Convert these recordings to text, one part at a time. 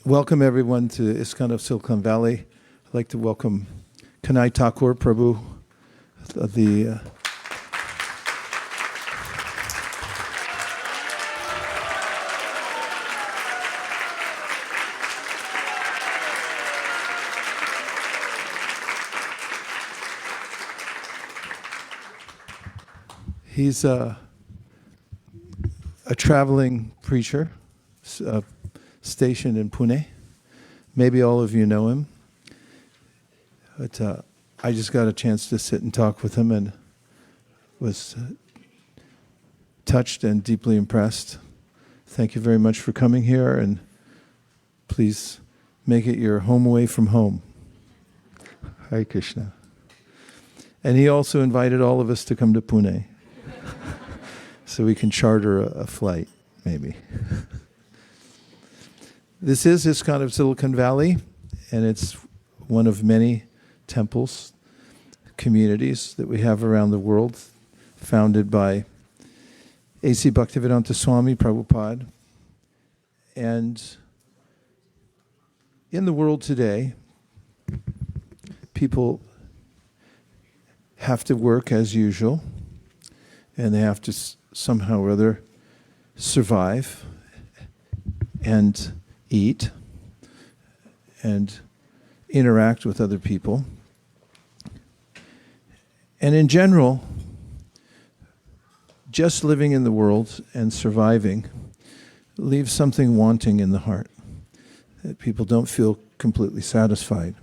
welcome everyone to ISKCON of Silicon Valley. I'd like to welcome Kanai Thakur Prabhu, He's a traveling preacher stationed in Pune. Maybe all of you know him. But I just got a chance to sit and talk with him and was touched and deeply impressed. Thank you very much for coming here, and please make it your home away from home. Hare Krishna. And he also invited all of us to come to Pune. So we can charter a flight, maybe. This is ISKCON of Silicon Valley, and it's one of many temples, communities that we have around the world, founded by A.C. Bhaktivedanta Swami Prabhupada. And in the world today, people have to work as usual, and they have to somehow or other survive and eat and interact with other people. And in general, just living in the world and surviving leaves something wanting in the heart, that people don't feel completely satisfied.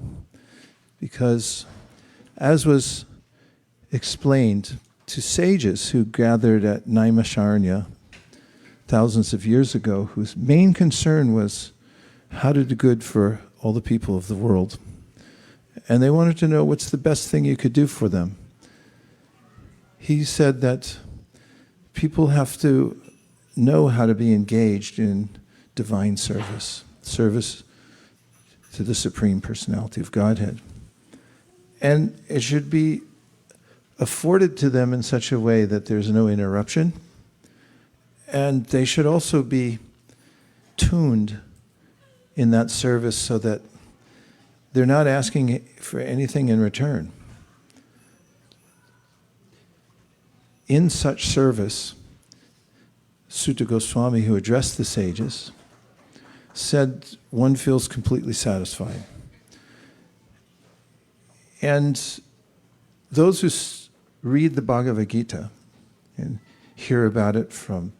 Because, as was explained to sages who gathered at Naimisharanya thousands of years ago, whose main concern was how to do good for all the people of the world. And they wanted to know what's the best thing you could do for them. He said that people have to know how to be engaged in divine service, service to the Supreme Personality of Godhead. And it should be afforded to them in such a way that there's no interruption. And they should also be tuned in that service so that they're not asking for anything in return. In such service, Sutta Goswami, who addressed the sages, said one feels completely satisfied. And those who read the Bhagavad Gita and hear about it from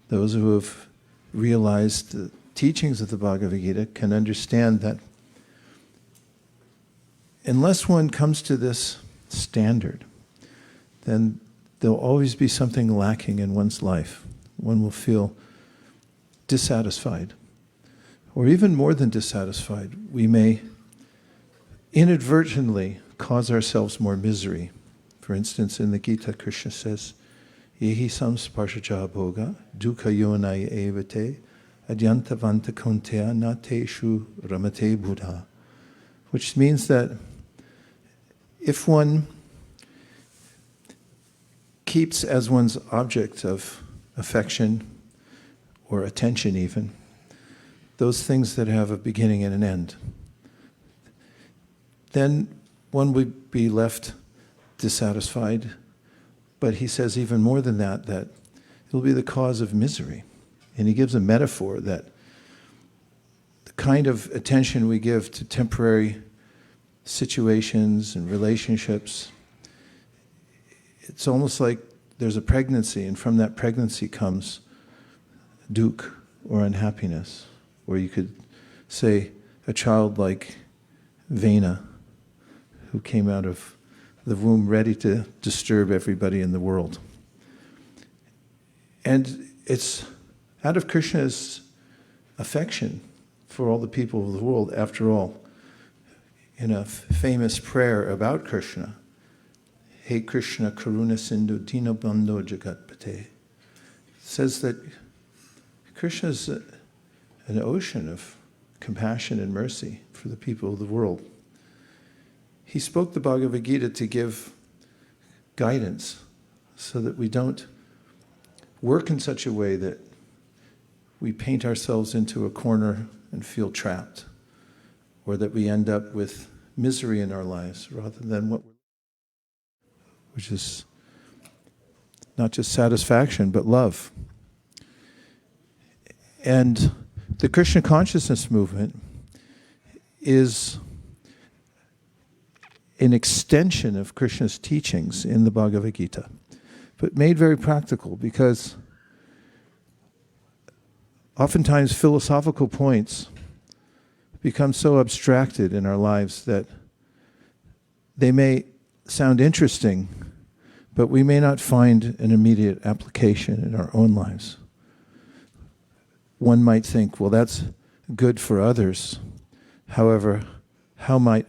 those who have realized the teachings of the Bhagavad Gita can understand that unless one comes to this standard, then there'll always be something lacking in one's life. One will feel dissatisfied, or even more than dissatisfied. We may inadvertently cause ourselves more misery. For instance, in the Gita, Krishna says, Yehi samsparshaja bhoga dukkha yonai evate adyantavanta konteya nateshu ramate buddha. Which means that if one keeps as one's object of affection or attention even, those things that have a beginning and an end, then one would be left dissatisfied. But he says even more than that, that it'll be the cause of misery. And he gives a metaphor that the kind of attention we give to temporary situations and relationships, it's almost like there's a pregnancy, and from that pregnancy comes dukkha or unhappiness. Or you could say a child like Vena, who came out of the womb ready to disturb everybody in the world. And it's out of Krishna's affection for all the people of the world. After all, in a famous prayer about Krishna, Hey Krishna Karuna Sindhu Dinabandho Jagatpate, says that Krishna is an ocean of compassion and mercy for the people of the world. He spoke the Bhagavad Gita to give guidance so that we don't work in such a way that we paint ourselves into a corner and feel trapped, or that we end up with misery in our lives rather than which is not just satisfaction, but love. And the Krishna consciousness movement is an extension of Krishna's teachings in the Bhagavad Gita, but made very practical, because oftentimes philosophical points become so abstracted in our lives that they may sound interesting, but we may not find an immediate application in our own lives. One might think, well, that's good for others. However, how might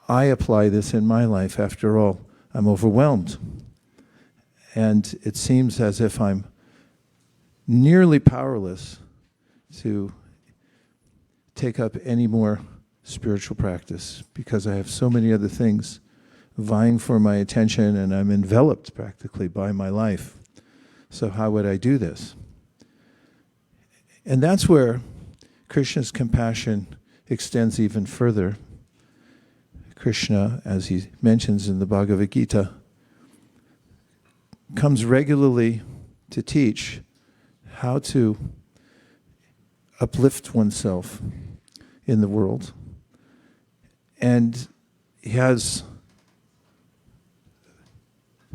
I apply this in my life? After all, I'm overwhelmed. And it seems as if I'm nearly powerless to take up any more spiritual practice, because I have so many other things vying for my attention, and I'm enveloped practically by my life. So how would I do this? And that's where Krishna's compassion extends even further. Krishna, as he mentions in the Bhagavad Gita, comes regularly to teach how to uplift oneself in the world. And he has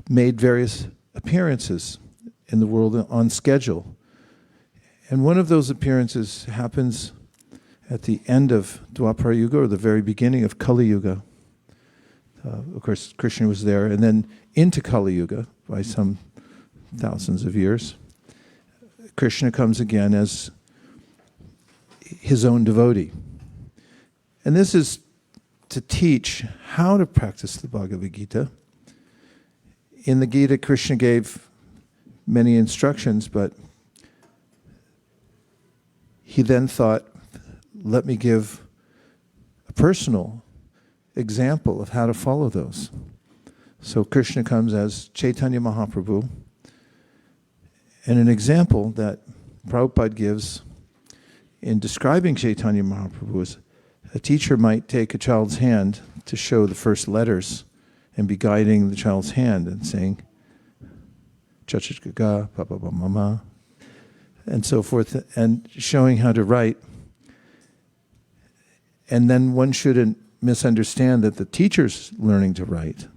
made various appearances in the world on schedule. And one of those appearances happens at the end of Dwapara Yuga, or the very beginning of Kali Yuga. Of course, Krishna was there, and then into Kali Yuga by some thousands of years. Krishna comes again as his own devotee. And this is to teach how to practice the Bhagavad Gita. In the Gita, Krishna gave many instructions, but he then thought, let me give a personal example of how to follow those. So Krishna comes as Chaitanya Mahaprabhu, and an example that Prabhupada gives in describing Chaitanya Mahaprabhu is a teacher might take a child's hand to show the first letters and be guiding the child's hand and saying, Chachachgaga, Papa Mama, and so forth, and showing how to write. And then one shouldn't misunderstand that the teacher's learning to write,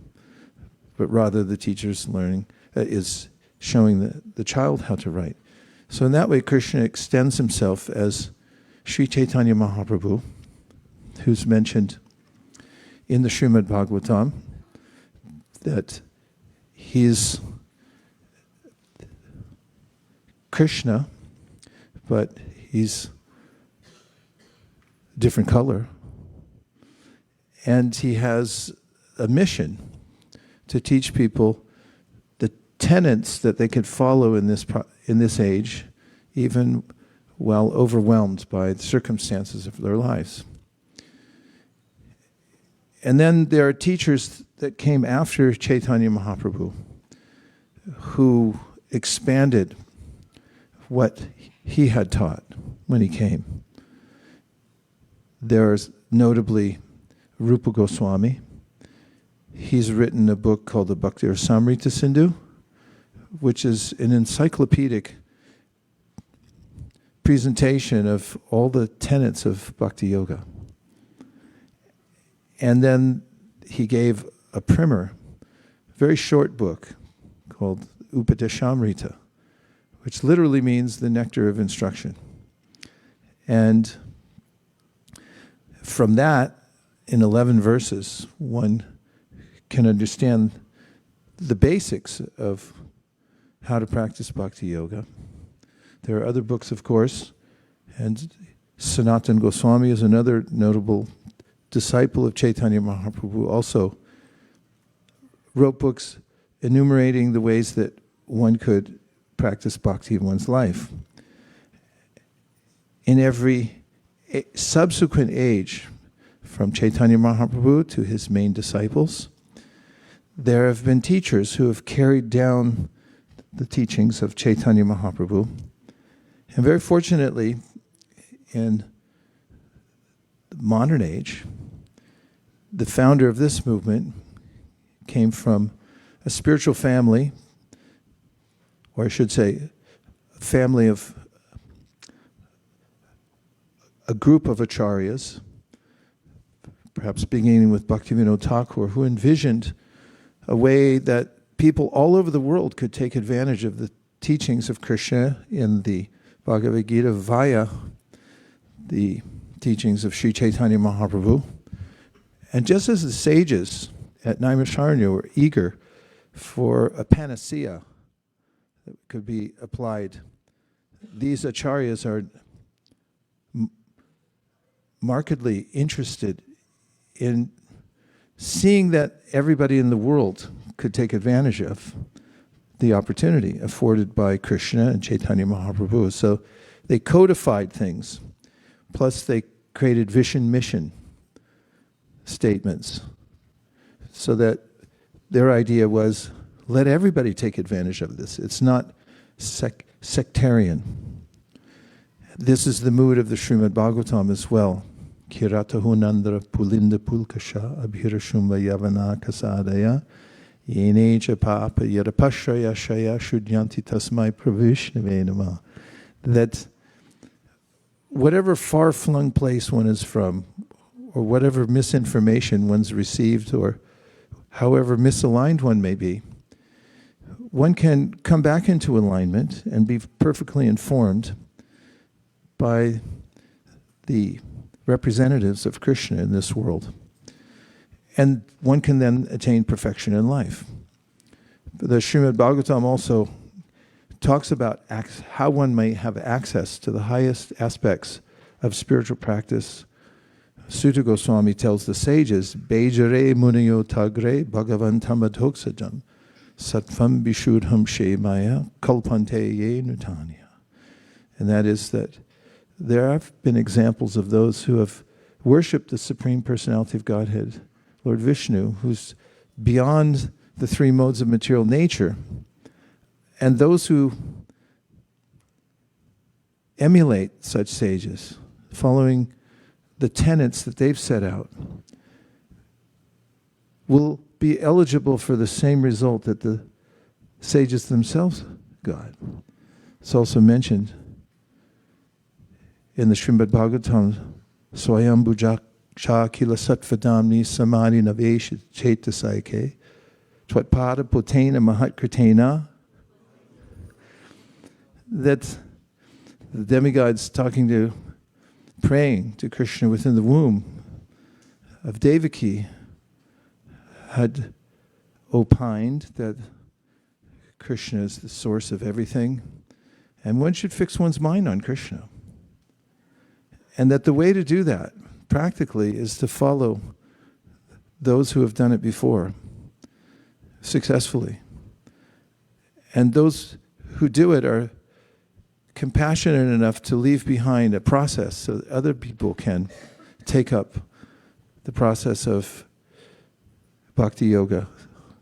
but rather the teacher's learning is showing the child how to write. So in that way, Krishna extends himself as Sri Chaitanya Mahaprabhu, who's mentioned in the Srimad Bhagavatam, that he's Krishna, but he's a different color. And he has a mission to teach people the tenets that they could follow in this age, even while overwhelmed by the circumstances of their lives. And then there are teachers that came after Chaitanya Mahaprabhu who expanded what he had taught when he came. There's notably Rupa Goswami. He's written a book called the Bhakti Rasamrita Sindhu, which is an encyclopedic presentation of all the tenets of Bhakti Yoga. And then he gave a primer, very short book called Upadeshamrita, which literally means the nectar of instruction. And from that, in 11 verses, one can understand the basics of how to practice Bhakti Yoga. There are other books, of course, and Sanatana Goswami is another notable disciple of Chaitanya Mahaprabhu, also wrote books enumerating the ways that one could practice bhakti in one's life. In every subsequent age, from Chaitanya Mahaprabhu to his main disciples, there have been teachers who have carried down the teachings of Chaitanya Mahaprabhu. And very fortunately, in modern age, the founder of this movement came from a spiritual family, or I should say, a family of a group of acharyas, perhaps beginning with Bhaktivinoda Thakur, who envisioned a way that people all over the world could take advantage of the teachings of Krishna in the Bhagavad Gita via the teachings of Sri Chaitanya Mahaprabhu. And just as the sages at Naimisharanya were eager for a panacea that could be applied, these acharyas are markedly interested in seeing that everybody in the world could take advantage of the opportunity afforded by Krishna and Chaitanya Mahaprabhu. So they codified things, plus they created vision mission statements, so that their idea was, let everybody take advantage of this. It's not sectarian. This is the mood of the Srimad Bhagavatam as well. Kiratahunandra pulinda pulkasha abhirashumva yavana kasadaya yeneja papa yarapashraya shaya shudyanti tasmai pravishnave namah. That whatever far-flung place one is from, or whatever misinformation one's received, or however misaligned one may be, one can come back into alignment and be perfectly informed by the representatives of Krishna in this world. And one can then attain perfection in life. The Srimad Bhagavatam also talks about how one may have access to the highest aspects of spiritual practice. Sutta Goswami tells the sages, Bejare muniyo tagre bhagavan tamadhoksajam satvam bishudham shemaya kalpante ye nutanya. And that is that there have been examples of those who have worshipped the Supreme Personality of Godhead, Lord Vishnu, who's beyond the three modes of material nature, and those who emulate such sages, following the tenets that they've set out, will be eligible for the same result that the sages themselves got. It's also mentioned in the Srimad Bhagavatam, Swayam Bhujak Kila Satvadamni Samadhi Navesh Chetasaike Twatpada Potena Mahatkritena. That the demigods praying to Krishna within the womb of Devaki had opined that Krishna is the source of everything, and one should fix one's mind on Krishna. And that the way to do that, practically, is to follow those who have done it before, successfully. And those who do it are compassionate enough to leave behind a process so that other people can take up the process of bhakti yoga,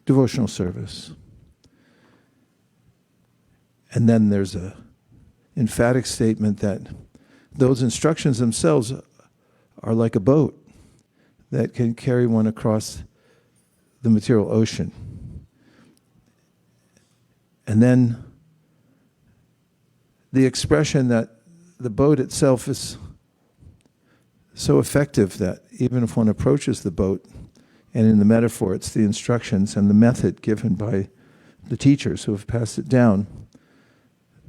devotional service. And then there's an emphatic statement that those instructions themselves are like a boat that can carry one across the material ocean. And then the expression that the boat itself is so effective that even if one approaches the boat, and in the metaphor it's the instructions and the method given by the teachers who have passed it down,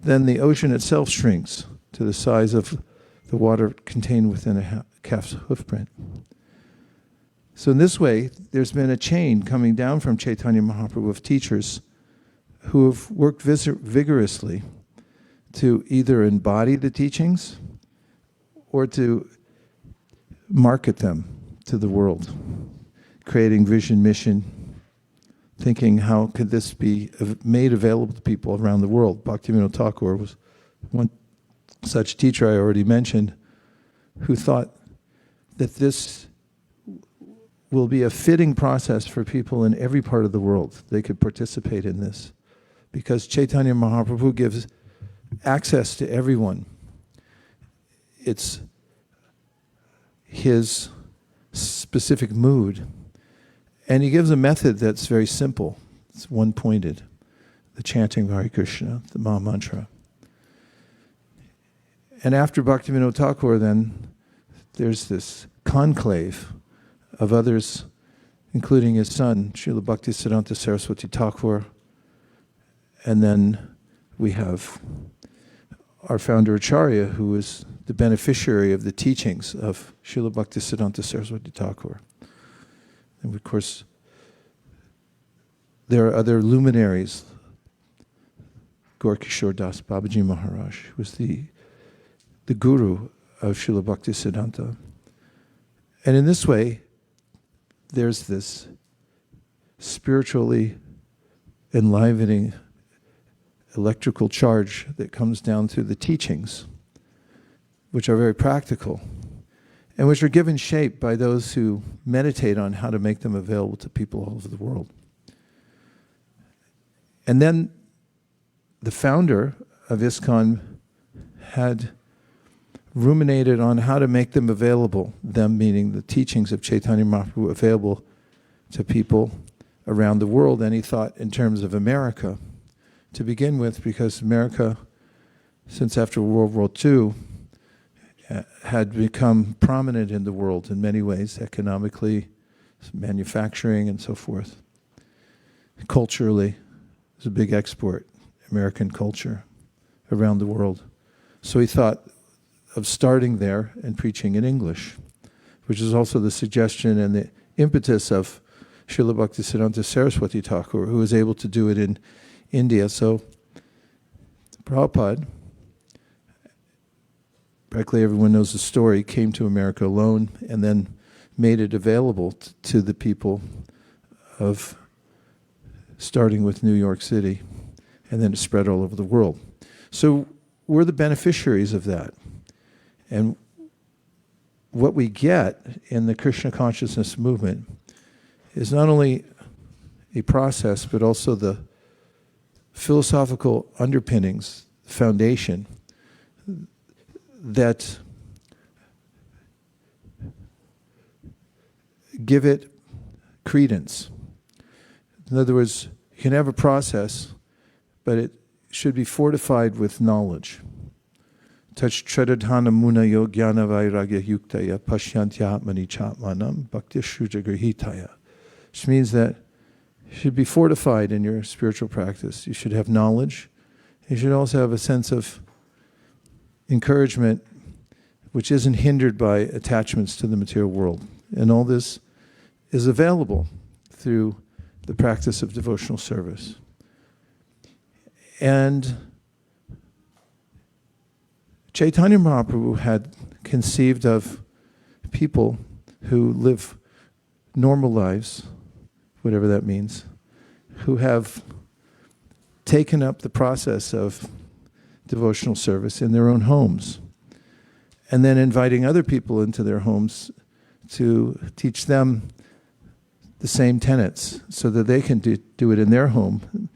then the ocean itself shrinks to the size of the water contained within a calf's hoofprint. So in this way, there's been a chain coming down from Chaitanya Mahaprabhu of teachers who have worked vigorously to either embody the teachings or to market them to the world, creating vision mission, thinking how could this be made available to people around the world. Bhaktivinoda Thakur was one such teacher I already mentioned, who thought that this will be a fitting process for people in every part of the world. They could participate in this because Chaitanya Mahaprabhu gives access to everyone. It's his specific mood. And he gives a method that's very simple. It's one-pointed. The chanting of Hare Krishna, the Maha Mantra. And after Bhaktivinoda Thakur, then there's this conclave of others, including his son, Srila Bhaktisiddhanta Saraswati Thakur. And then we have our founder Acharya, who is the beneficiary of the teachings of Srila Bhaktisiddhanta Saraswati Thakur. And of course, there are other luminaries. Gaur-Kishore Das Babaji Maharaj was the guru of Srila Bhaktisiddhanta. And in this way, there's this spiritually enlivening electrical charge that comes down through the teachings, which are very practical, and which are given shape by those who meditate on how to make them available to people all over the world. And then the founder of ISKCON had ruminated on how to make them available, them meaning the teachings of Chaitanya Mahaprabhu, available to people around the world. And he thought in terms of America to begin with, because America, since after World War II, had become prominent in the world in many ways, economically, manufacturing and so forth. Culturally, it was a big export, American culture, around the world. So he thought of starting there and preaching in English, which is also the suggestion and the impetus of Srila Bhaktisiddhanta Saraswati Thakur, who was able to do it in India. So Prabhupada, practically everyone knows the story, came to America alone and then made it available to the people of starting with New York City, and then it spread all over the world. So we're the beneficiaries of that. And what we get in the Krishna consciousness movement is not only a process, but also the philosophical underpinnings, foundation, that give it credence. In other words, you can have a process, but it should be fortified with knowledge. Tachtradhana muna yogyana vairagya yuktaya pashyantya atmani chatmanam bhakti shruja grihitaya. Which means that you should be fortified in your spiritual practice. You should have knowledge. You should also have a sense of encouragement which isn't hindered by attachments to the material world. And all this is available through the practice of devotional service. And Chaitanya Mahaprabhu had conceived of people who live normal lives, whatever that means, who have taken up the process of devotional service in their own homes, and then inviting other people into their homes to teach them the same tenets so that they can do it in their home.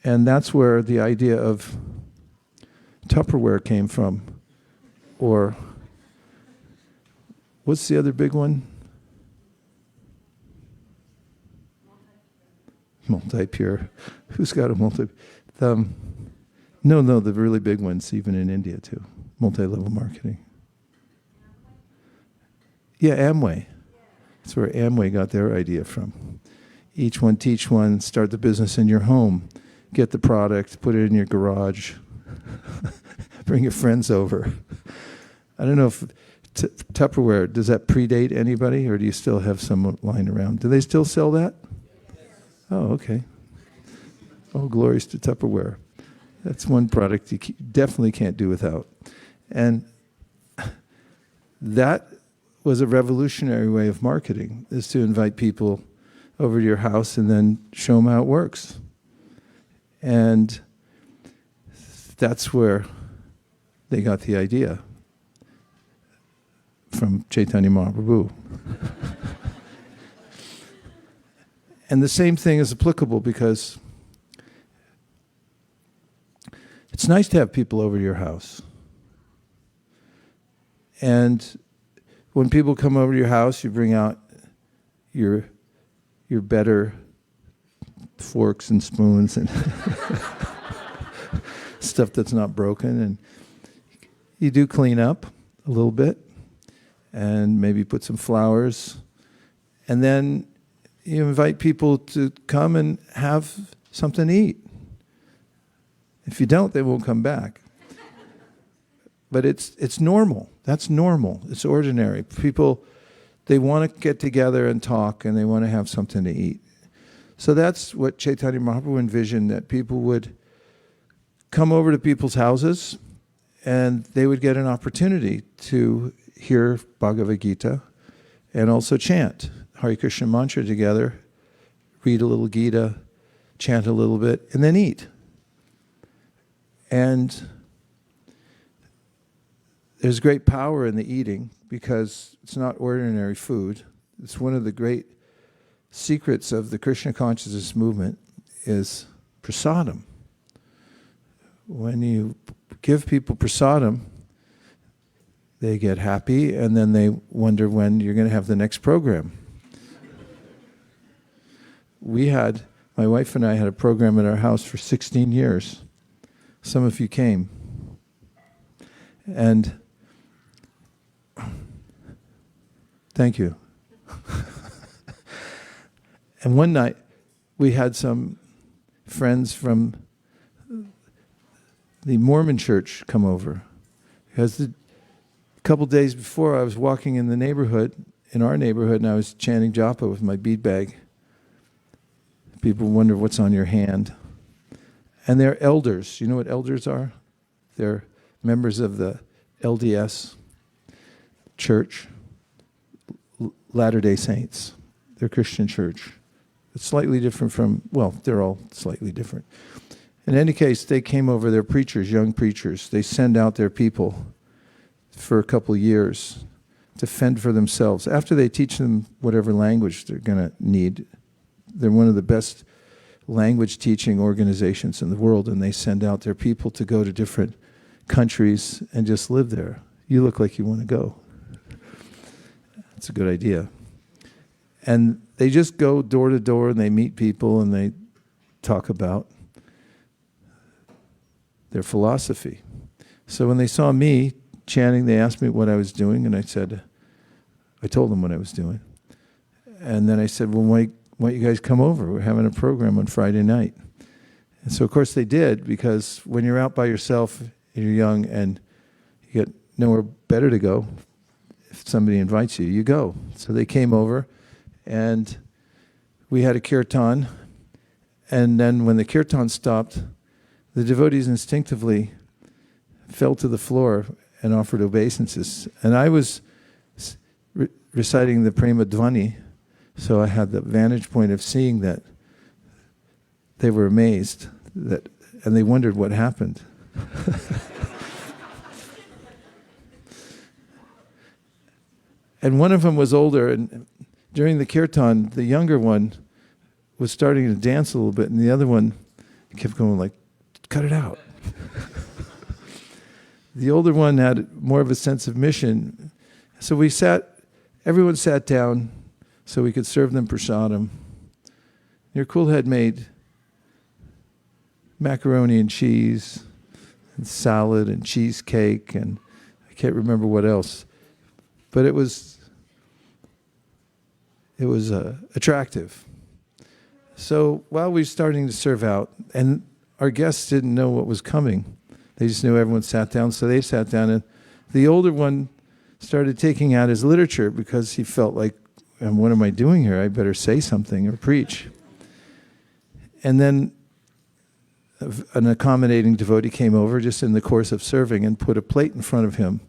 And that's where the idea of Tupperware came from. Or what's the other big one? Multi-pure. Who's got a multi? No, the really big ones, even in India too. Multi-level marketing. Yeah, Amway. That's where Amway got their idea from. Each one, teach one, start the business in your home. Get the product, put it in your garage. Bring your friends over. I don't know if Tupperware, does that predate anybody, or do you still have some lying around? Do they still sell that? Oh, okay. Oh, glories to Tupperware. That's one product you definitely can't do without. And that was a revolutionary way of marketing, is to invite people over to your house and then show them how it works. And that's where they got the idea from Chaitanya Mahaprabhu. And the same thing is applicable, because it's nice to have people over to your house. And when people come over to your house, you bring out your better forks and spoons and stuff that's not broken, and you do clean up a little bit and maybe put some flowers, and then you invite people to come and have something to eat. If you don't, they won't come back. But it's normal. That's normal. It's ordinary. People, they want to get together and talk, and they want to have something to eat. So that's what Chaitanya Mahaprabhu envisioned, that people would come over to people's houses and they would get an opportunity to hear Bhagavad Gita and also chant Hare Krishna mantra together, read a little Gita, chant a little bit, and then eat. And there's great power in the eating because it's not ordinary food. It's one of the great secrets of the Krishna consciousness movement is prasadam. When you give people prasadam, they get happy, and then they wonder when you're going to have the next program. My wife and I had a program at our house for 16 years. Some of you came. And thank you. And one night, we had some friends from the Mormon church come over. Because a couple days before, I was walking in our neighborhood, and I was chanting japa with my bead bag. People wonder what's on your hand. And they're elders. You know what elders are? They're members of the LDS church, Latter-day Saints. They're Christian church. It's slightly different they're all slightly different. In any case, they came over, they're preachers, young preachers. They send out their people for a couple years to fend for themselves. After they teach them whatever language they're going to need, they're one of the best language teaching organizations in the world, and they send out their people to go to different countries and just live there. You look like you want to go. That's a good idea. And they just go door to door and they meet people and they talk about their philosophy. So when they saw me chanting, they asked me what I was doing, and I told them what I was doing. And then I said, well, why don't you guys come over? We're having a program on Friday night. And so, of course, they did, because when you're out by yourself and you're young and you get nowhere better to go, if somebody invites you, you go. So they came over, and we had a kirtan. And then when the kirtan stopped, the devotees instinctively fell to the floor and offered obeisances. And I was reciting the Prema Dvani, so I had the vantage point of seeing that they were amazed, and they wondered what happened. And one of them was older, and during the kirtan, the younger one was starting to dance a little bit, and the other one kept going like, cut it out. The older one had more of a sense of mission. So everyone sat down so we could serve them prasadam. Nirkul had made macaroni and cheese and salad and cheesecake, and I can't remember what else. But it was attractive. So while we were starting to serve out, and our guests didn't know what was coming, they just knew everyone sat down, so they sat down, and the older one started taking out his literature because he felt like, what am I doing here? I better say something or preach. And then an accommodating devotee came over just in the course of serving and put a plate in front of him.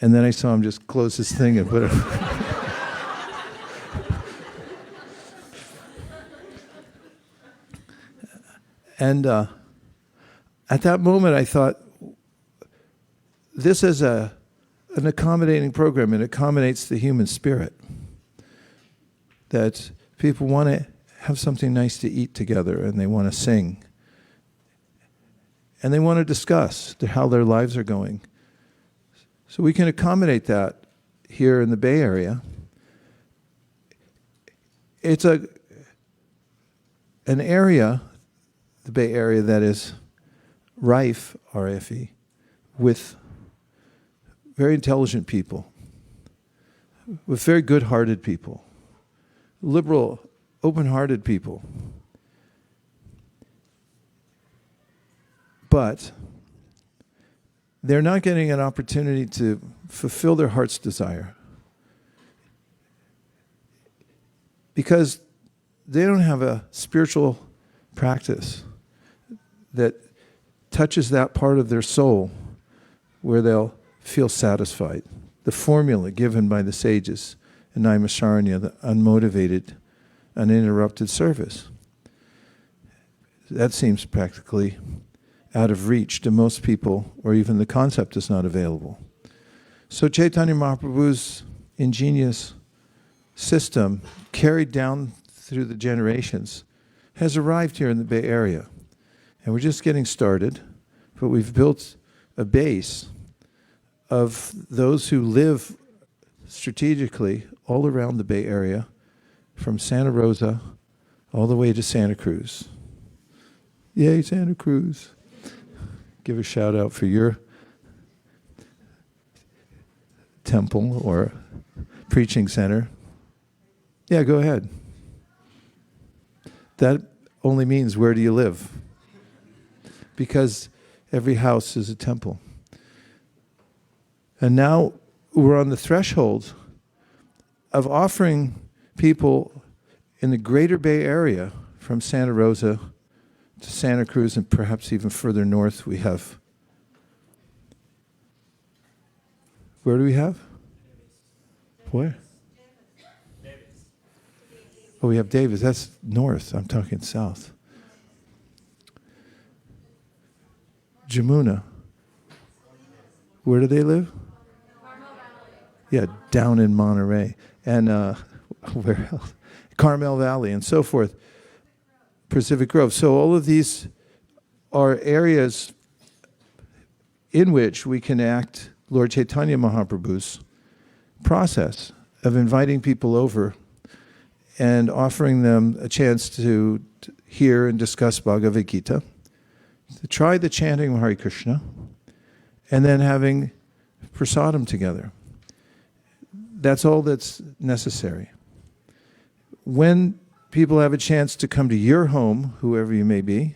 And then I saw him just close his thing and put it. And at that moment, I thought, this is an accommodating program. It accommodates the human spirit. That people want to have something nice to eat together, and they want to sing. And they want to discuss how their lives are going. So we can accommodate that here in the Bay Area, it's an area, the Bay Area, that is rife, R-I-F-E, with very intelligent people, with very good-hearted people, liberal, open-hearted people. But they're not getting an opportunity to fulfill their heart's desire because they don't have a spiritual practice that touches that part of their soul where they'll feel satisfied. The formula given by the sages in Naimisharanya, the unmotivated, uninterrupted service. That seems practically out of reach to most people, or even the concept is not available. So Chaitanya Mahaprabhu's ingenious system, carried down through the generations, has arrived here in the Bay Area. And we're just getting started, but we've built a base of those who live strategically all around the Bay Area, from Santa Rosa all the way to Santa Cruz. Yay, Santa Cruz. Give a shout out for your temple or preaching center. Yeah, go ahead. That only means, where do you live? Because every house is a temple. And now we're on the threshold of offering people in the greater Bay Area, from Santa Rosa to Santa Cruz, and perhaps even further north we have. Where do we have? Where? Oh, we have Davis. That's north. I'm talking south. Jamuna. Where do they live? Yeah, down in Monterey. And where else? Carmel Valley and so forth. Pacific Grove. So all of these are areas in which we can act Lord Chaitanya Mahaprabhu's process of inviting people over and offering them a chance to hear and discuss Bhagavad Gita, to try the chanting of Hare Krishna, and then having prasadam together. That's all that's necessary. When people have a chance to come to your home, whoever you may be,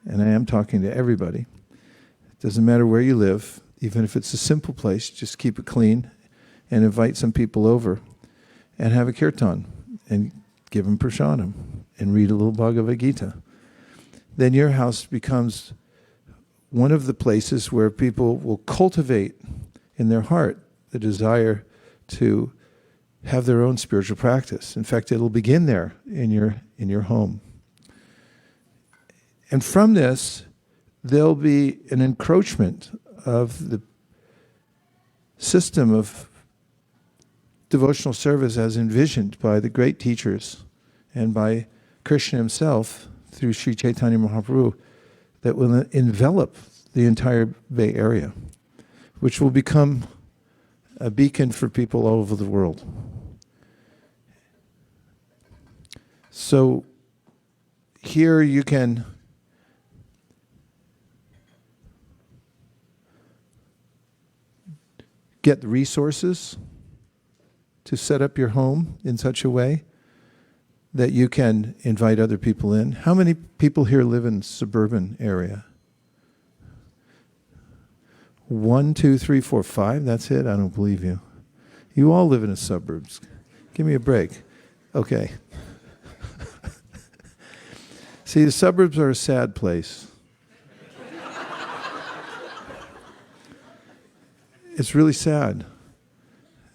and I am talking to everybody, it doesn't matter where you live, even if it's a simple place, just keep it clean and invite some people over and have a kirtan and give them prasadam and read a little Bhagavad Gita. Then your house becomes one of the places where people will cultivate in their heart the desire to have their own spiritual practice. In fact, it'll begin there in your home. And from this, there'll be an encroachment of the system of devotional service as envisioned by the great teachers and by Krishna himself through Sri Chaitanya Mahaprabhu, that will envelop the entire Bay Area, which will become a beacon for people all over the world. So here you can get the resources to set up your home in such a way that you can invite other people in. How many people here live in suburban area? 1, 2, 3, 4, 5. That's it? I don't believe you. You all live in the suburbs. Give me a break. Okay. See, the suburbs are a sad place. It's really sad.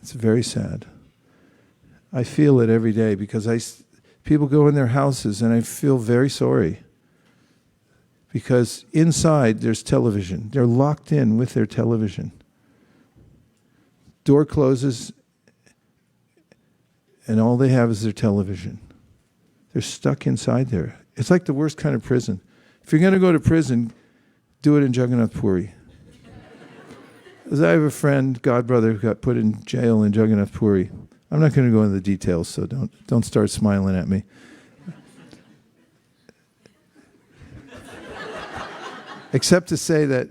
It's very sad. I feel it every day because people go in their houses and I feel very sorry. Because inside there's television. They're locked in with their television. Door closes and all they have is their television. They're stuck inside there. It's like the worst kind of prison. If you're going to go to prison, do it in Jagannath Puri. As I have a friend, godbrother, who got put in jail in Jagannath Puri. I'm not going to go into the details, so don't start smiling at me. Except to say that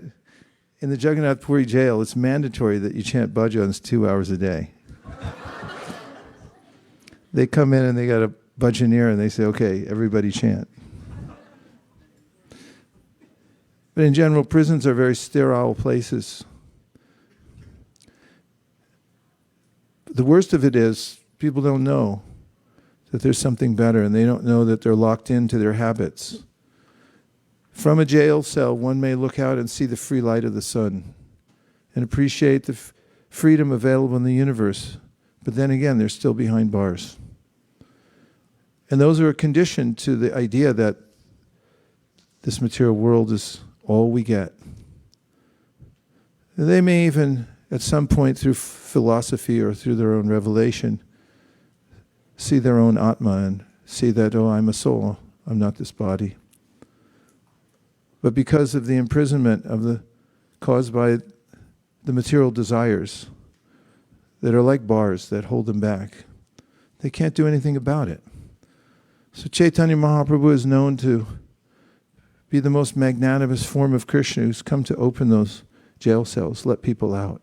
in the Jagannath Puri jail, it's mandatory that you chant bhajans 2 hours a day. They come in and they got a bhajaneer and they say, okay, everybody chant. But in general, prisons are very sterile places. The worst of it is people don't know that there's something better, and they don't know that they're locked into their habits. From a jail cell, one may look out and see the free light of the sun and appreciate the freedom available in the universe. But then again, they're still behind bars. And those are conditioned to the idea that this material world is all we get. They may even, at some point through philosophy or through their own revelation, see their own Atma and see that, oh, I'm a soul, I'm not this body. But because of the imprisonment caused by the material desires that are like bars that hold them back, they can't do anything about it. So Chaitanya Mahaprabhu is known to be the most magnanimous form of Krishna who's come to open those jail cells, let people out.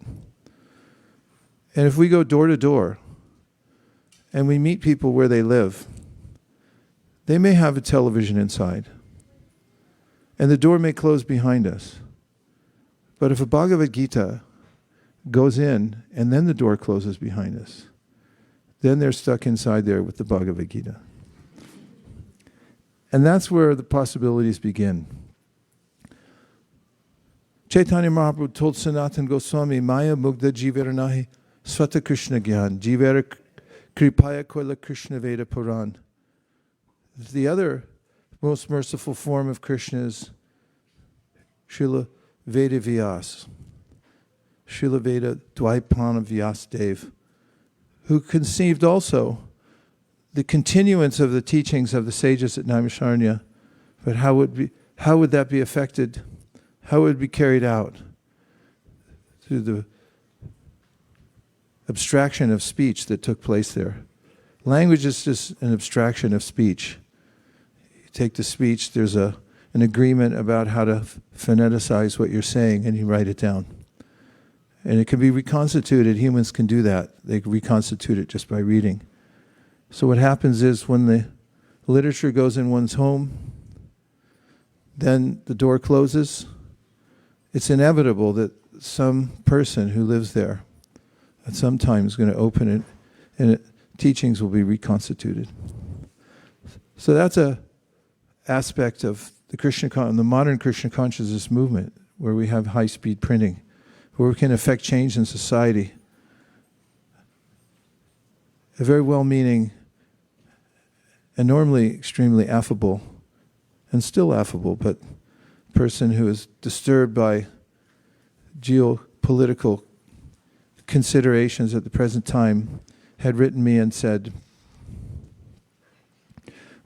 And if we go door to door and we meet people where they live, they may have a television inside. And the door may close behind us. But if a Bhagavad Gita goes in and then the door closes behind us, then they're stuck inside there with the Bhagavad Gita. And that's where the possibilities begin. Chaitanya Mahaprabhu told Sanatana Goswami, Maya Mugdha Jivera Nahi Swata Krishna Gyan, Jivera Kripaya Koila Krishna Veda Puran. The other most merciful form of Krishna is Srila Veda Vyas, Srila Veda Dvaipana Vyasdev, who conceived also the continuance of the teachings of the sages at Naimisharanya, but how would that be affected? How would it be carried out? Through the abstraction of speech that took place there. Language is just an abstraction of speech. You take the speech, there's an agreement about how to phoneticize what you're saying, and you write it down. And it can be reconstituted. Humans can do that. They can reconstitute it just by reading. So what happens is when the literature goes in one's home, then the door closes. It's inevitable that some person who lives there at some time is going to open it, and teachings will be reconstituted. So that's a aspect of the modern Krishna consciousness movement, where we have high-speed printing, where we can affect change in society. A very well-meaning and normally extremely affable, and still affable, but person who is disturbed by geopolitical considerations at the present time had written me and said,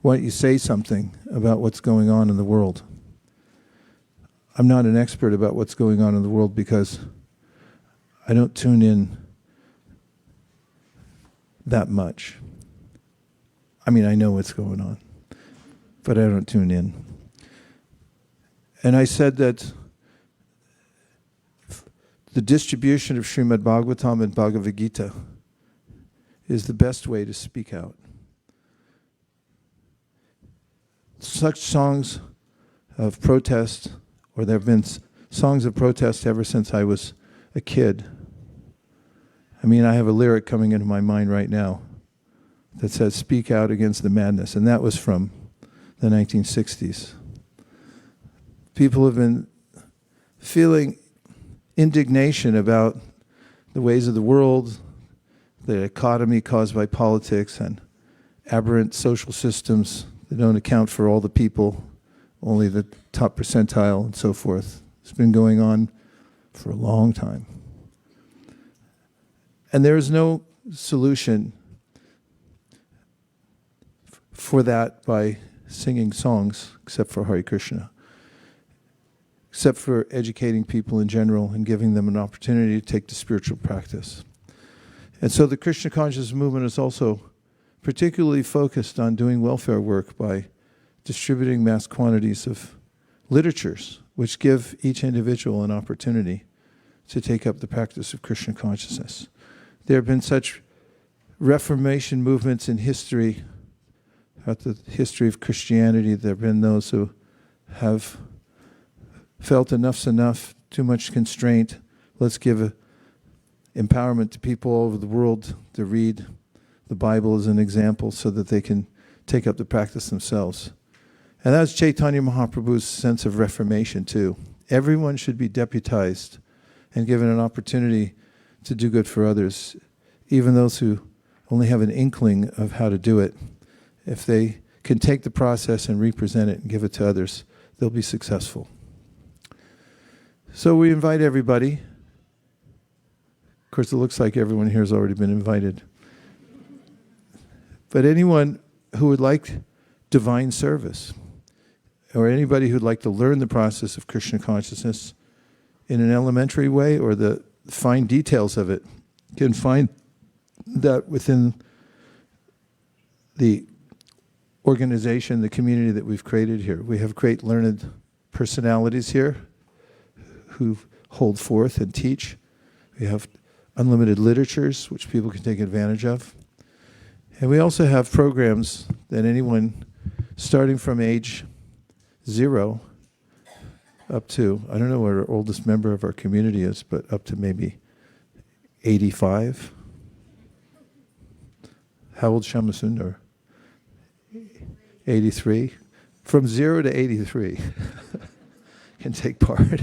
why don't you say something about what's going on in the world? I'm not an expert about what's going on in the world because I don't tune in that much. I mean, I know what's going on, but I don't tune in. And I said that the distribution of Srimad Bhagavatam and Bhagavad Gita is the best way to speak out. Such songs of protest, or there have been songs of protest ever since I was a kid. I mean, I have a lyric coming into my mind right now that says, speak out against the madness, and that was from the 1960s. People have been feeling indignation about the ways of the world, the economy caused by politics, and aberrant social systems that don't account for all the people, only the top percentile, and so forth. It's been going on for a long time. And there is no solution for that by singing songs, except for Hare Krishna. except for educating people in general and giving them an opportunity to take the spiritual practice. And so the Krishna consciousness movement is also particularly focused on doing welfare work by distributing mass quantities of literatures, which give each individual an opportunity to take up the practice of Krishna consciousness. There have been such Reformation movements in history, throughout the history of Christianity. There have been those who have felt enough's enough, too much constraint. Let's give empowerment to people all over the world to read the Bible as an example so that they can take up the practice themselves. And that's Chaitanya Mahaprabhu's sense of reformation too. Everyone should be deputized and given an opportunity to do good for others, even those who only have an inkling of how to do it. If they can take the process and represent it and give it to others, they'll be successful. So we invite everybody. Of course, it looks like everyone here has already been invited. But anyone who would like divine service, or anybody who'd like to learn the process of Krishna consciousness in an elementary way or the fine details of it, can find that within the organization, the community that we've created here. We have great learned personalities here who hold forth and teach. We have unlimited literatures, which people can take advantage of. And we also have programs that anyone starting from age 0 up to, I don't know what our oldest member of our community is, but up to maybe 85. How old Shamasundar? 83. From 0 to 83 can take part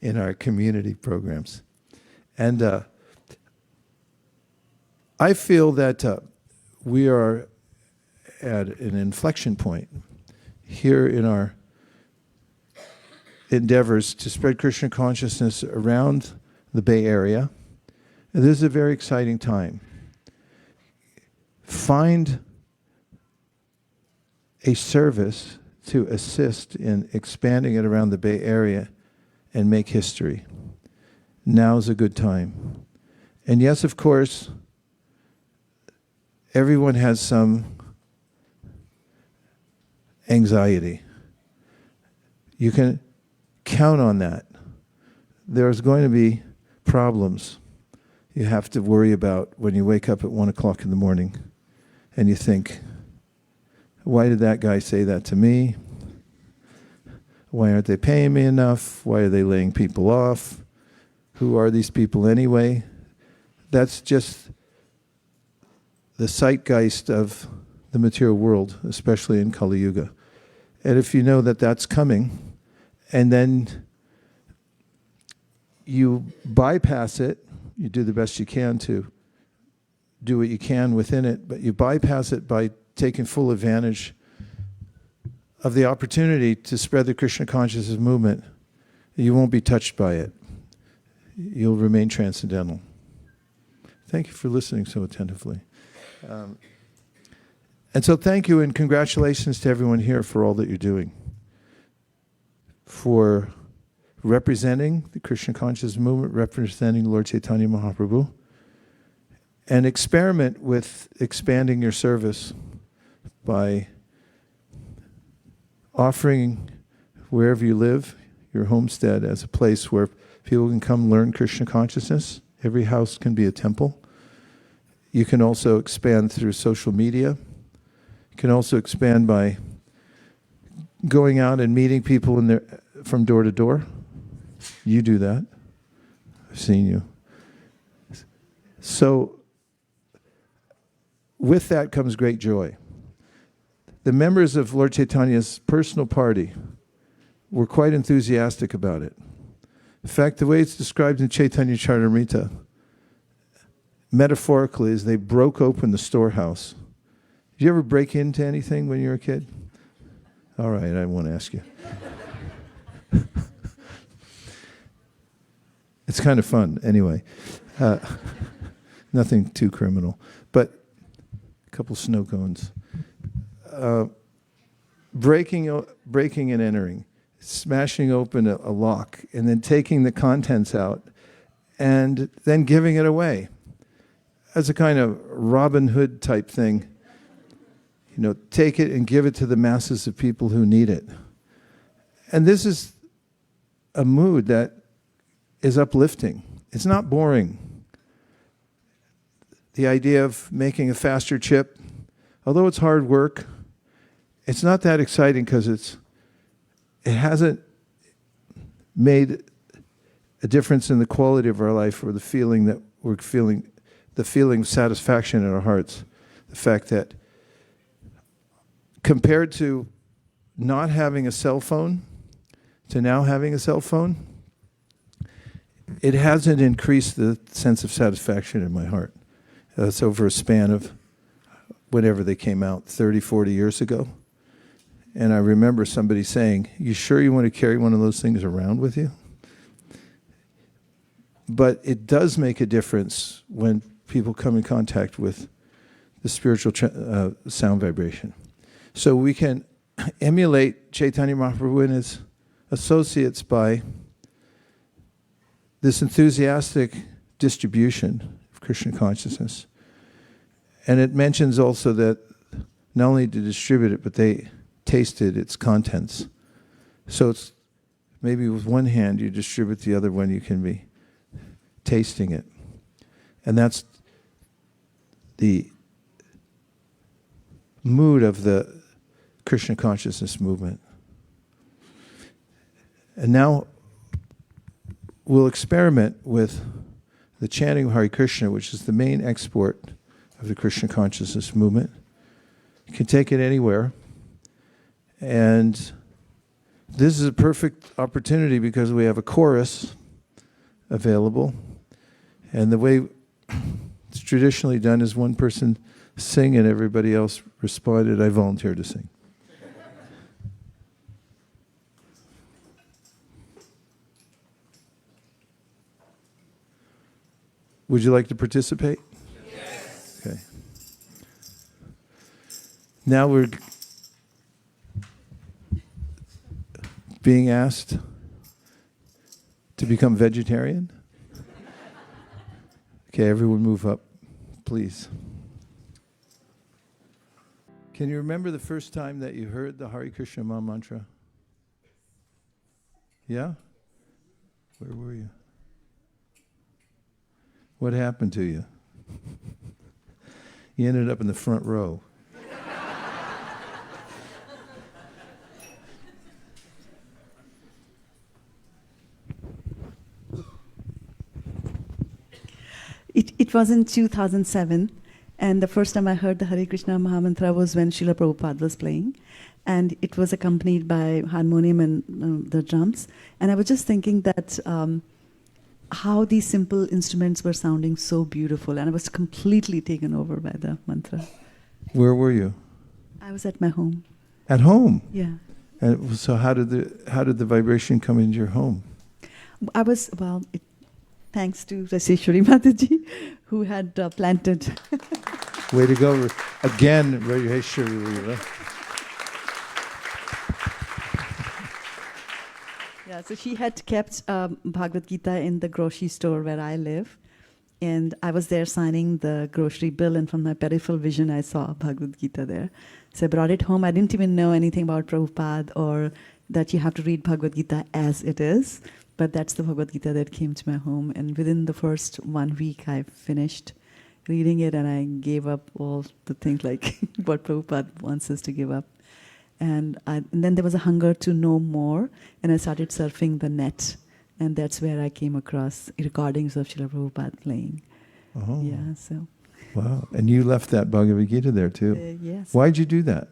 in our community programs. And I feel that we are at an inflection point here in our endeavors to spread Krishna consciousness around the Bay Area. And this is a very exciting time. Find a service to assist in expanding it around the Bay Area and make history. Now's a good time. And yes, of course, everyone has some anxiety. You can count on that. There's going to be problems you have to worry about when you wake up at 1 o'clock in the morning and you think, why did that guy say that to me? Why aren't they paying me enough? Why are they laying people off? Who are these people anyway? That's just the zeitgeist of the material world, especially in Kali Yuga. And if you know that that's coming, and then you bypass it, you do the best you can to do what you can within it, but you bypass it by taking full advantage of the opportunity to spread the Krishna consciousness movement, you won't be touched by it. You'll remain transcendental. Thank you for listening so attentively. And so thank you and congratulations to everyone here for all that you're doing, for representing the Krishna consciousness movement, representing Lord Chaitanya Mahaprabhu, and experiment with expanding your service by offering wherever you live, your homestead, as a place where people can come learn Krishna consciousness. Every house can be a temple. You can also expand through social media. You can also expand by going out and meeting people from door to door. You do that. I've seen you. So with that comes great joy. The members of Lord Chaitanya's personal party were quite enthusiastic about it. In fact, the way it's described in Chaitanya Charitamrita, metaphorically, is they broke open the storehouse. Did you ever break into anything when you were a kid? All right, I won't ask you. It's kind of fun, anyway. Nothing too criminal. But a couple snow cones. Breaking and entering. smashing open a lock and then taking the contents out and then giving it away as a kind of Robin Hood type thing. You know, take it and give it to the masses of people who need it. And this is a mood that is uplifting. It's not boring. The idea of making a faster chip, although it's hard work, it's not that exciting because it hasn't made a difference in the quality of our life or the feeling that we're feeling, the feeling of satisfaction in our hearts. The fact that compared to not having a cell phone to now having a cell phone, it hasn't increased the sense of satisfaction in my heart. That's over a span of whenever they came out, 30, 40 years ago. And I remember somebody saying, "You sure you want to carry one of those things around with you?" But it does make a difference when people come in contact with the spiritual sound vibration. So we can emulate Chaitanya Mahaprabhu and his associates by this enthusiastic distribution of Krishna consciousness. And it mentions also that not only to distribute it, but they tasted its contents. So it's maybe with one hand you distribute, the other one you can be tasting it. And that's the mood of the Krishna consciousness movement. And now we'll experiment with the chanting of Hare Krishna, which is the main export of the Krishna consciousness movement. You can take it anywhere. And this is a perfect opportunity because we have a chorus available. And the way it's traditionally done is one person sing and everybody else responded, "I volunteer to sing." Would you like to participate? Yes. Okay. Now we're being asked to become vegetarian. Okay, everyone move up, please. Can you remember the first time that you heard the Hare Krishna Maha Mantra? Yeah? Where were you? What happened to you? You ended up in the front row. It was in 2007, and the first time I heard the Hare Krishna Maha Mantra was when Srila Prabhupada was playing, and it was accompanied by harmonium and the drums. And I was just thinking that how these simple instruments were sounding so beautiful, and I was completely taken over by the mantra. Where were you? I was at my home. At home? Yeah. And so how did the vibration come into your home? I was, thanks to Raseshwari Mataji, who had planted. Way to go. Again, Raseshwari. Yeah, so she had kept Bhagavad Gita in the grocery store where I live. And I was there signing the grocery bill, and from my peripheral vision, I saw Bhagavad Gita there. So I brought it home. I didn't even know anything about Prabhupada or that you have to read Bhagavad Gita as it is. But that's the Bhagavad Gita that came to my home. And within the first 1 week, I finished reading it, and I gave up all the things like what Prabhupada wants us to give up. And then there was a hunger to know more, and I started surfing the net. And that's where I came across recordings of Srila Prabhupada playing. Oh. Yeah, so. Wow. And you left that Bhagavad Gita there too. Yes. Why'd you do that?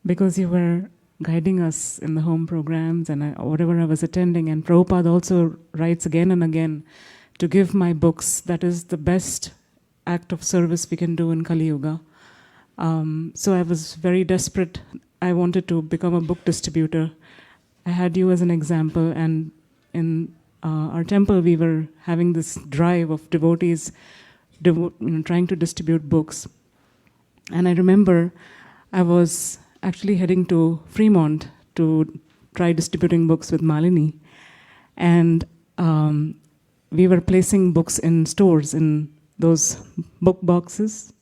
Because you were guiding us in the home programs and whatever I was attending. And Prabhupada also writes again and again to give my books. That is the best act of service we can do in Kali Yuga. So I was very desperate. I wanted to become a book distributor. I had you as an example, and in our temple we were having this drive of devotees trying to distribute books. And I remember I was actually heading to Fremont to try distributing books with Malini. And we were placing books in stores, in those book boxes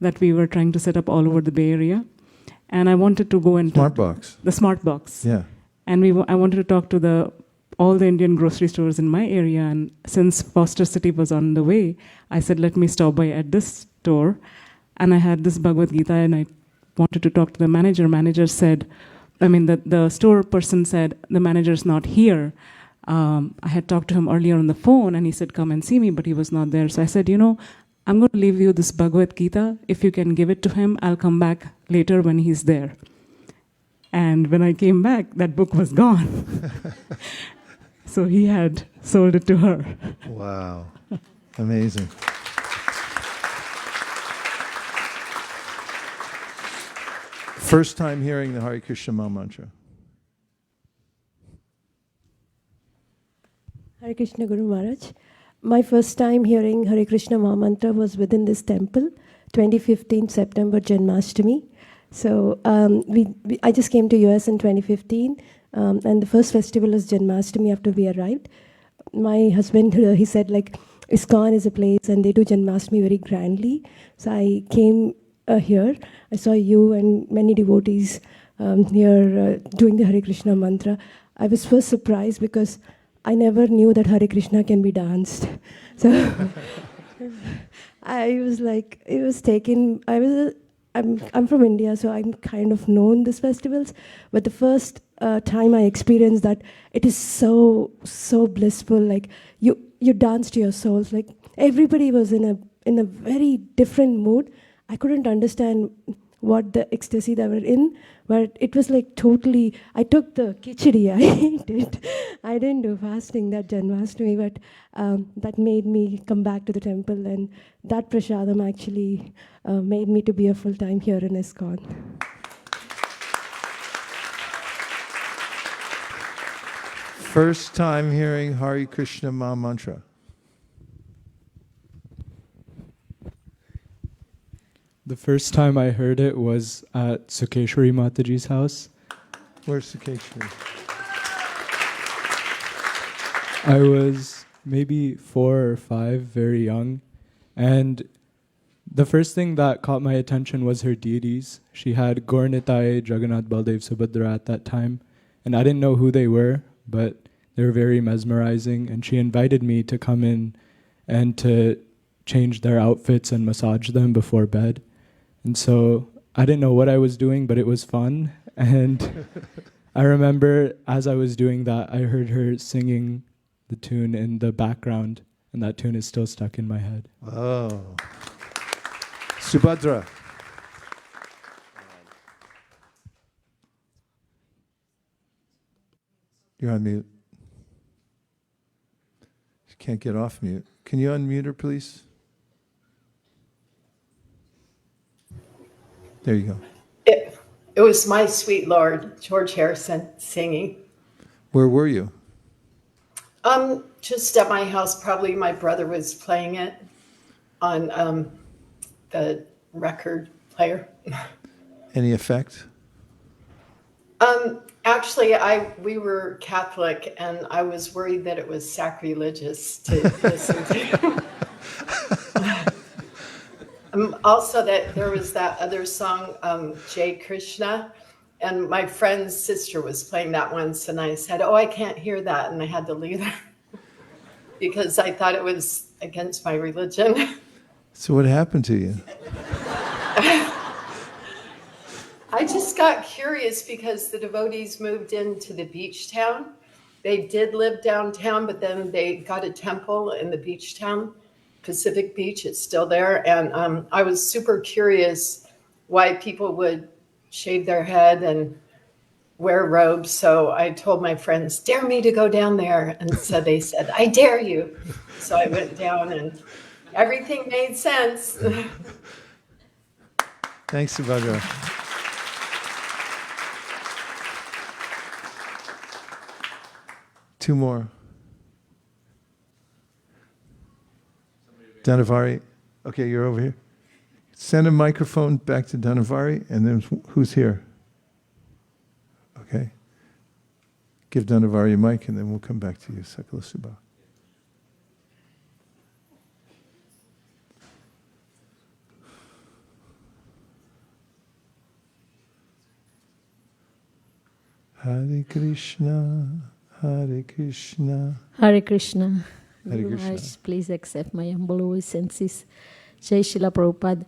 that we were trying to set up all over the Bay Area. And I wanted to go and Smart box. the smart box. Yeah. And I wanted to talk to all the Indian grocery stores in my area. And since Foster City was on the way, I said, let me stop by at this store. And I had this Bhagavad Gita, and I wanted to talk to the manager. Manager said, the store person said, the manager's not here. I had talked to him earlier on the phone, and he said, come and see me, but he was not there. So I said, I'm going to leave you this Bhagavad Gita. If you can give it to him, I'll come back later when he's there. And when I came back, that book was gone. So he had sold it to her. Wow. Amazing. First time hearing the Hare Krishna Maha Mantra. Hare Krishna Guru Maharaj. My first time hearing Hare Krishna Maha Mantra was within this temple, 2015 September Janmashtami. So I just came to US in 2015, and the first festival was Janmashtami after we arrived. My husband, he said ISKCON is a place and they do Janmashtami very grandly. So I came here. I saw you and many devotees here doing the Hare Krishna mantra. I was first surprised because I never knew that Hare Krishna can be danced. So I was like, it was taken. I'm from India, so I'm kind of known these festivals. But the first time I experienced that, it is so blissful. Like you dance to your souls. Like everybody was in a very different mood. I couldn't understand what the ecstasy they were in, but it was like totally. I took the khichdi, I ate it. I didn't do fasting that Janmashtami, but that made me come back to the temple, and that prasadam actually made me to be a full-time here in ISKCON. First time hearing Hare Krishna Maha Mantra. The first time I heard it was at Sukeshwari Mataji's house. Where's Sukeshwari? I was maybe 4 or 5, very young. And the first thing that caught my attention was her deities. She had Gaur Nitai, Jagannath, Baldev, Subhadra at that time. And I didn't know who they were, but they were very mesmerizing. And she invited me to come in and to change their outfits and massage them before bed. And so I didn't know what I was doing, but it was fun. And I remember as I was doing that, I heard her singing the tune in the background, and that tune is still stuck in my head. Oh. Subhadra. You're on mute. She can't get off mute. Can you unmute her, please? There you go. It was My Sweet Lord, George Harrison singing. Where were you? Just at my house. Probably my brother was playing it on the record player. Any effect? Actually, we were Catholic, and I was worried that it was sacrilegious to listen to. Also, that there was that other song, Jai Krishna, and my friend's sister was playing that once, and I said, "Oh, I can't hear that," and I had to leave her because I thought it was against my religion. So what happened to you? I just got curious because the devotees moved into the beach town. They did live downtown, but then they got a temple in the beach town. Pacific Beach, it's still there. And I was super curious why people would shave their head and wear robes. So I told my friends, dare me to go down there. And so they said, I dare you. So I went down and everything made sense. Thanks, Subhadra. Two more. Dhanavari. Okay, you're over here. Send a microphone back to Dhanavari, and then who's here? give Dhanavar your mic, and then we'll come back to you, Sakala Subha. Hare Krishna, Hare Krishna. Hare Krishna. Hare Guru Krishna. Maharaj, please accept my humble obeisances. Jai Srila Prabhupada.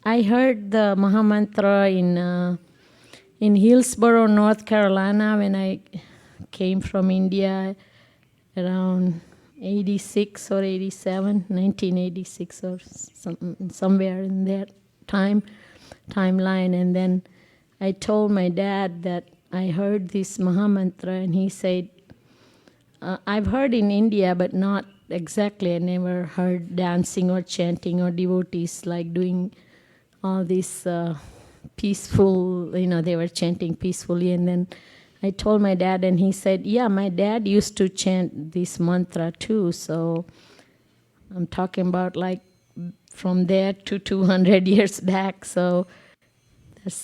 I heard the Mahamantra in Hillsborough, North Carolina, when I came from India around 86 or 87, 1986 or somewhere in that timeline. And then I told my dad that I heard this Mahamantra, and he said, I've heard in India, but not exactly. I never heard dancing or chanting or devotees like doing all this peaceful, they were chanting peacefully. And then I told my dad, and he said, yeah, my dad used to chant this mantra too. So I'm talking about like from there to 200 years back. So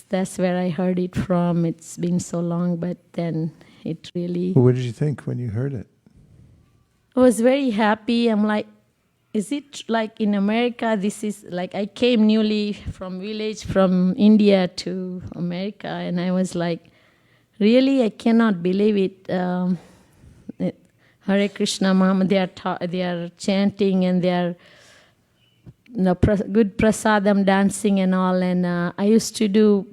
that's where I heard it from. It's been so long, but then it really... Well, what did you think when you heard it? I was very happy. I'm like, is it like in America? This is like, I came newly from village from India to America, and I was like, really, I cannot believe it. Hare Krishna, Mama, they are chanting, and they are good prasadam dancing and all. And I used to do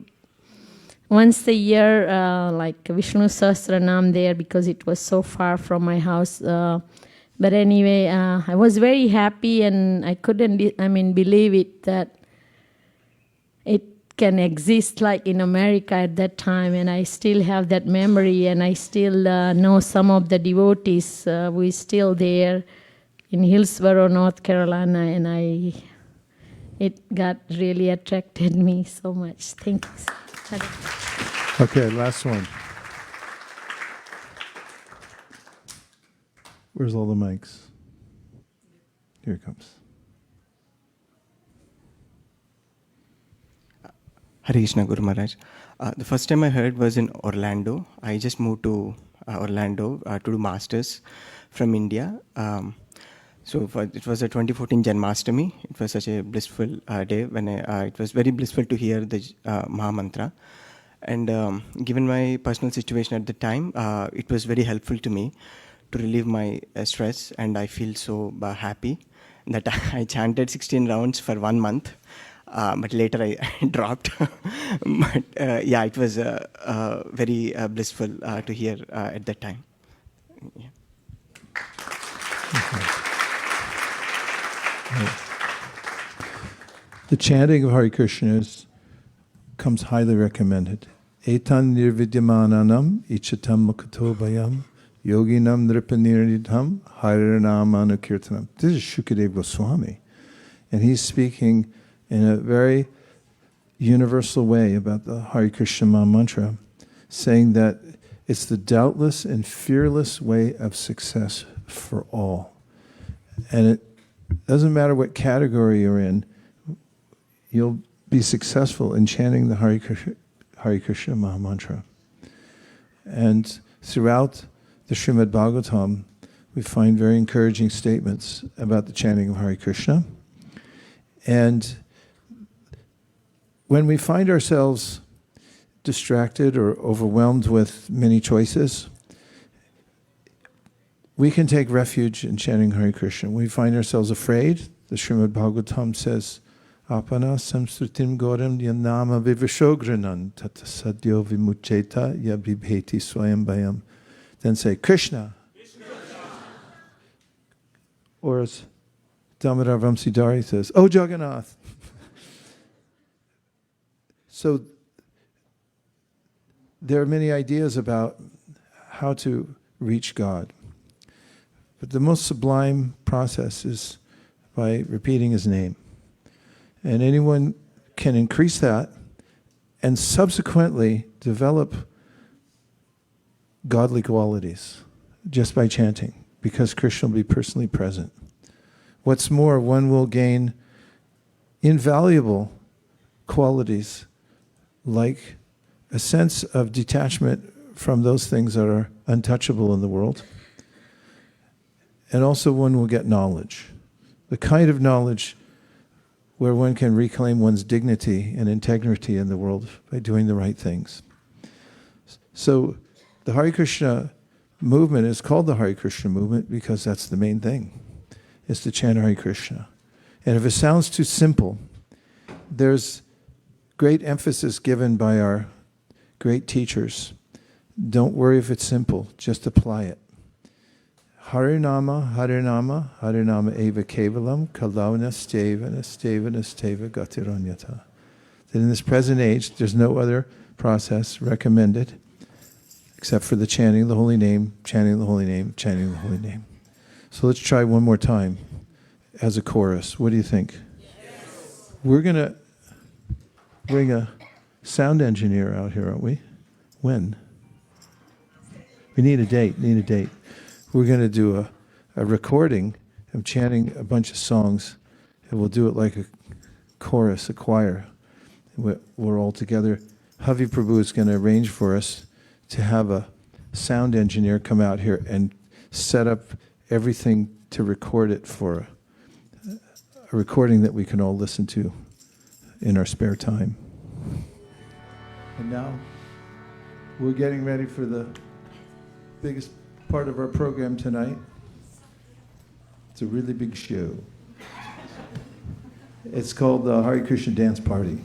once a year, like Vishnu Sahasranam there, because it was so far from my house. But anyway, I was very happy, and I couldn't, believe it that it can exist like in America at that time. And I still have that memory, and I still know some of the devotees who is still there in Hillsborough, North Carolina, and it got really attracted me so much. Thank you. Okay, last one. Where's all the mics? Here it comes. Hare Krishna, Guru Maharaj. The first time I heard was in Orlando. I just moved to Orlando to do masters from India. It was a 2014 Janmashtami. It was such a blissful day when it was very blissful to hear the Mahamantra. And given my personal situation at the time, it was very helpful to me to relieve my stress, and I feel so happy that I chanted 16 rounds for 1 month. But later I dropped. But yeah, it was very blissful to hear at that time. Yeah. The chanting of Hare Krishna comes highly recommended. Etan nirvidyamananam ichatam mukato bayam yoginam nripanirnidham harinam anukirtanam. This is Shukadeva Goswami, and he's speaking in a very universal way about the Hare Krishna mantra, saying that it's the doubtless and fearless way of success for all. And it doesn't matter what category you're in, you'll be successful in chanting the Hare Krishna mantra. And throughout the Srimad Bhagavatam, we find very encouraging statements about the chanting of Hare Krishna. And when we find ourselves distracted or overwhelmed with many choices, we can take refuge in chanting Hare Krishna. When we find ourselves afraid, the Srimad Bhagavatam says, Apana samsrutim goram yanama vivashogranan tata sadyo vimucheta yabhibheti swayambhayam. Then say, Krishna. Or as Damodar Vamsidhari says, Oh Jagannath. So there are many ideas about how to reach God. But the most sublime process is by repeating His name. And anyone can increase that and subsequently develop godly qualities just by chanting, because Krishna will be personally present. What's more, one will gain invaluable qualities like a sense of detachment from those things that are untouchable in the world. And also one will get knowledge. The kind of knowledge where one can reclaim one's dignity and integrity in the world by doing the right things. So the Hare Krishna movement is called the Hare Krishna movement because that's the main thing, is to chant Hare Krishna. And if it sounds too simple, there's great emphasis given by our great teachers. Don't worry if it's simple, just apply it. Harinama, Harinama, Harinama eva kevalam, kalavana steva, nasteva, nasteva, gatiranyata. That in this present age, there's no other process recommended except for the chanting of the holy name, chanting the holy name, chanting the holy name. So let's try one more time as a chorus. What do you think? Yes. We're going to bring a sound engineer out here, aren't we? When? We need a date, We're going to do a recording of chanting a bunch of songs, and we'll do it like a chorus, a choir. We're all together. Havi Prabhu is going to arrange for us to have a sound engineer come out here and set up everything to record it for a recording that we can all listen to in our spare time. And now we're getting ready for the biggest part of our program tonight. It's a really big show. It's called the Hare Krishna Dance Party.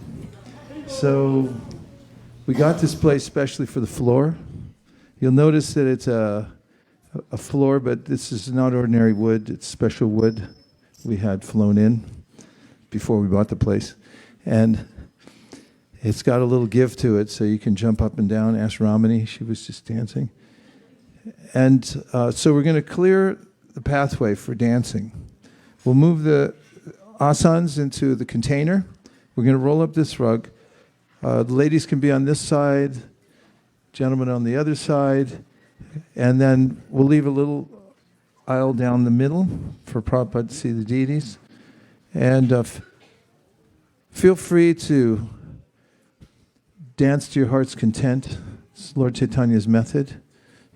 So we got this place especially for the floor. You'll notice that it's a floor, but this is not ordinary wood. It's special wood we had flown in before we bought the place. And it's got a little give to it, so you can jump up and down. Ask Ramani, she was just dancing. And so we're going to clear the pathway for dancing. We'll move the asanas into the container. We're going to roll up this rug. The ladies can be on this side, gentlemen on the other side, and then we'll leave a little aisle down the middle for Prabhupada to see the deities. And feel free to dance to your heart's content. It's Lord Chaitanya's method.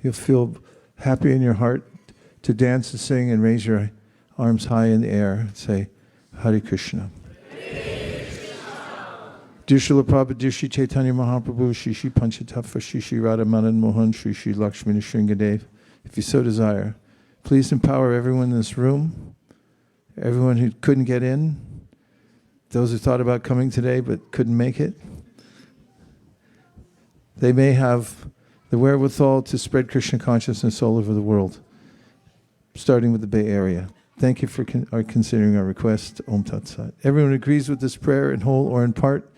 You'll feel happy in your heart to dance and sing and raise your arms high in the air and say, Hare Krishna. Dear Srila Prabhupada, dear Shri Chaitanya Mahaprabhu, Shri Shri Panchatattva, Shri Shri Radha Madan Mohan, Shri Shri Lakshmi Nrsingadev, if you so desire, please empower everyone in this room, everyone who couldn't get in, those who thought about coming today but couldn't make it. They may have the wherewithal to spread Krishna consciousness all over the world, starting with the Bay Area. Thank you for considering our request. Om Tat Sat. Everyone agrees with this prayer in whole or in part,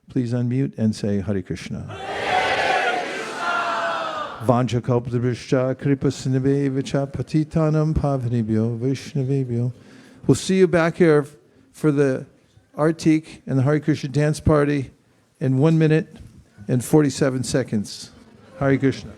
please unmute and say Hare Krishna. Hare Krishna. Vanja kalpadrishya kripa sinavevacha patitanam pavanibhyo vaishnavibhyo. We'll see you back here for the Artik and the Hare Krishna dance party in 1 minute and 47 seconds. Hare Krishna.